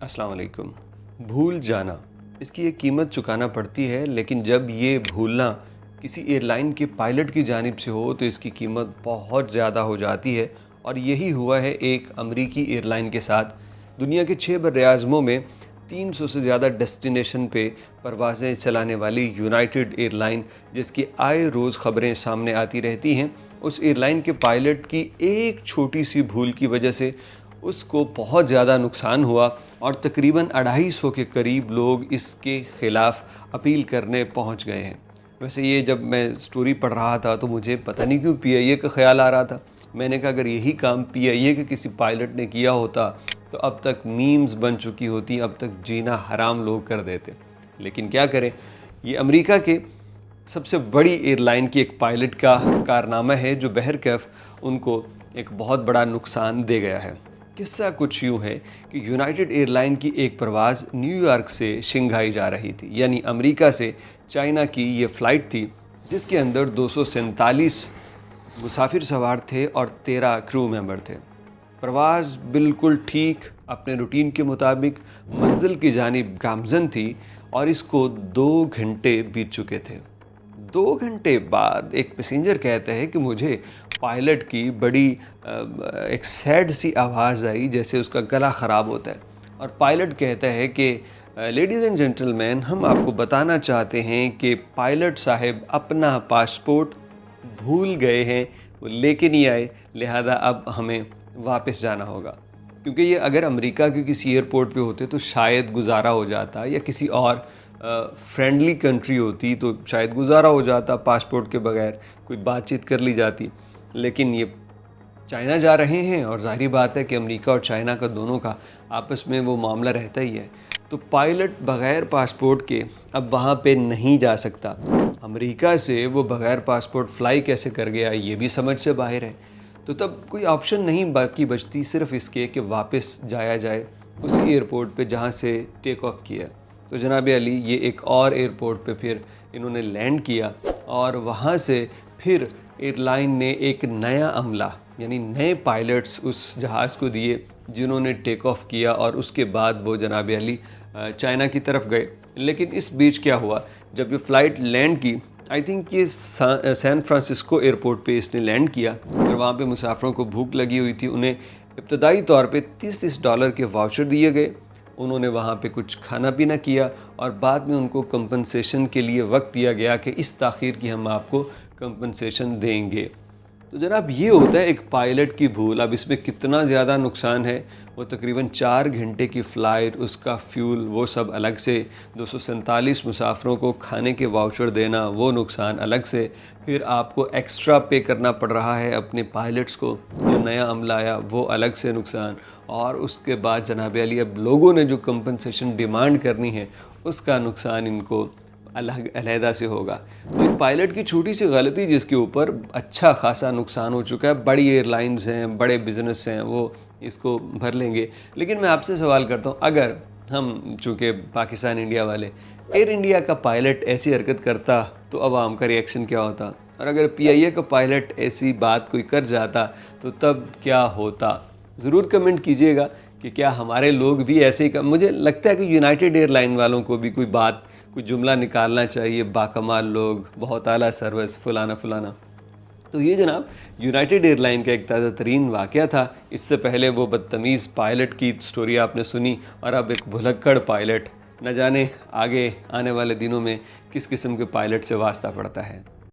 अस्सलाम वालेकुम। भूल जाना, इसकी एक कीमत चुकाना पड़ती है, लेकिन जब ये भूलना किसी एयरलाइन के पायलट की जानिब से हो तो इसकी कीमत बहुत ज़्यादा हो जाती है। और यही हुआ है एक अमरीकी एयरलाइन के साथ। दुनिया के 6 बर्र-ए-आज़मों में 300 से ज़्यादा डेस्टिनेशन पे परवाज़ें चलाने वाली यूनाइटेड एयरलाइन, जिसकी आए रोज़ ख़बरें सामने आती रहती हैं, उस एयरलाइन के पायलट की एक छोटी सी भूल की वजह से उसको बहुत ज़्यादा नुकसान हुआ और तकरीबन 250 के करीब लोग इसके ख़िलाफ़ अपील करने पहुंच गए हैं। वैसे ये जब मैं स्टोरी पढ़ रहा था तो मुझे पता नहीं क्यों पीआईए का ख्याल आ रहा था। मैंने कहा अगर यही काम पीआईए के किसी पायलट ने किया होता तो अब तक मीम्स बन चुकी होती, अब तक जीना हराम लोग कर देते। लेकिन क्या करें, ये अमेरिका के सबसे बड़ी एयरलाइन की एक पायलट का कारनामा है जो बहरकैफ उनको एक बहुत बड़ा नुकसान दे गया है। किस्सा कुछ यूँ है कि यूनाइटेड एयरलाइन की एक परवाज़ न्यूयॉर्क से शंघाई जा रही थी, यानी अमेरिका से चाइना की ये फ़्लाइट थी, जिसके अंदर 247 मुसाफिर सवार थे और 13 क्रू मेंबर थे। परवाज़ बिल्कुल ठीक अपने रूटीन के मुताबिक मंजिल की जानिब गामज़न थी और इसको 2 घंटे बीत चुके थे। 2 घंटे बाद एक पैसेंजर कहता है कि मुझे पायलट की बड़ी एक सैड सी आवाज़ आई, जैसे उसका गला ख़राब होता है। और पायलट कहता है कि लेडीज़ एंड जेंटलमैन, हम आपको बताना चाहते हैं कि पायलट साहब अपना पासपोर्ट भूल गए हैं, वो लेके नहीं आए, लिहाजा अब हमें वापस जाना होगा। क्योंकि ये अगर अमेरिका के किसी एयरपोर्ट पे होते तो शायद गुजारा हो जाता, या किसी और फ्रेंडली कंट्री होती तो शायद गुजारा हो जाता, पासपोर्ट के बगैर कोई बातचीत कर ली जाती। लेकिन ये चाइना जा रहे हैं और ज़ाहिर बात है कि अमेरिका और चाइना का दोनों का आपस में वो मामला रहता ही है। तो पायलट बग़ैर पासपोर्ट के अब वहाँ पे नहीं जा सकता। अमेरिका से वो बग़ैर पासपोर्ट फ़्लाई कैसे कर गया, ये भी समझ से बाहर है। तो तब कोई ऑप्शन नहीं बाकी बचती सिर्फ इसके कि वापस जाया जाए उसी एयरपोर्ट पे जहाँ से टेक ऑफ किया। तो जनाब अली, ये एक और एयरपोर्ट पे फिर इन्होंने लैंड किया और वहाँ से फिर एयरलाइन ने एक नया अमला, यानी नए पायलट्स उस जहाज़ को दिए जिन्होंने टेक ऑफ किया, और उसके बाद वो जनाब अली चाइना की तरफ गए। लेकिन इस बीच क्या हुआ, जब ये फ़्लाइट लैंड की, आई थिंक ये सैन फ्रांसिस्को एयरपोर्ट पे इसने लैंड किया, और वहाँ पे मुसाफिरों को भूख लगी हुई थी। उन्हें इब्तदाई तौर पे $30 के वाउचर दिए गए। उन्होंने वहाँ पे कुछ खाना पीना किया और बाद में उनको कंपनसेशन के लिए वक्त दिया गया कि इस ताख़ीर की हम आपको कंपनसेशन देंगे। तो जनाब ये होता है एक पायलट की भूल। अब इसमें कितना ज़्यादा नुकसान है, वो तकरीबन 4 घंटे की फ़्लाइट, उसका फ्यूल, वो सब अलग से, 247 मुसाफिरों को खाने के वाउचर देना, वो नुकसान अलग से, फिर आपको एक्स्ट्रा पे करना पड़ रहा है अपने पायलट्स को, जो नया अमला आया वो अलग से नुकसान, और उसके बाद जनाब अली अब लोगों ने जो कंपनसेशन डिमांड करनी है उसका नुकसान इनको अलग अलहदा से होगा। तो एक पायलट की छोटी सी गलती जिसके ऊपर अच्छा खासा नुकसान हो चुका है। बड़ी एयरलाइंस हैं, बड़े बिजनेस हैं, वो इसको भर लेंगे। लेकिन मैं आपसे सवाल करता हूँ, अगर हम चूँकि पाकिस्तान इंडिया वाले, एयर इंडिया का पायलट ऐसी हरकत करता तो आवाम का रिएक्शन क्या होता, और अगर पीआईए का पायलट ऐसी बात कोई कर जाता तो तब क्या होता? ज़रूर कमेंट कीजिएगा कि क्या हमारे लोग भी ऐसे ही मुझे लगता है कि यूनाइटेड एयरलाइन वालों को भी कोई बात, कोई जुमला निकालना चाहिए, बाकमाल लोग, बहुत आला सर्विस, फलाना फलाना। तो ये जनाब यूनाइटेड एयरलाइन का एक ताज़ा तरीन वाक़या था। इससे पहले वो बदतमीज़ पायलट की स्टोरी आपने सुनी, और अब एक भुलक्कड़ पायलट। न जाने आगे आने वाले दिनों में किस किस्म के पायलट से वास्ता पड़ता है।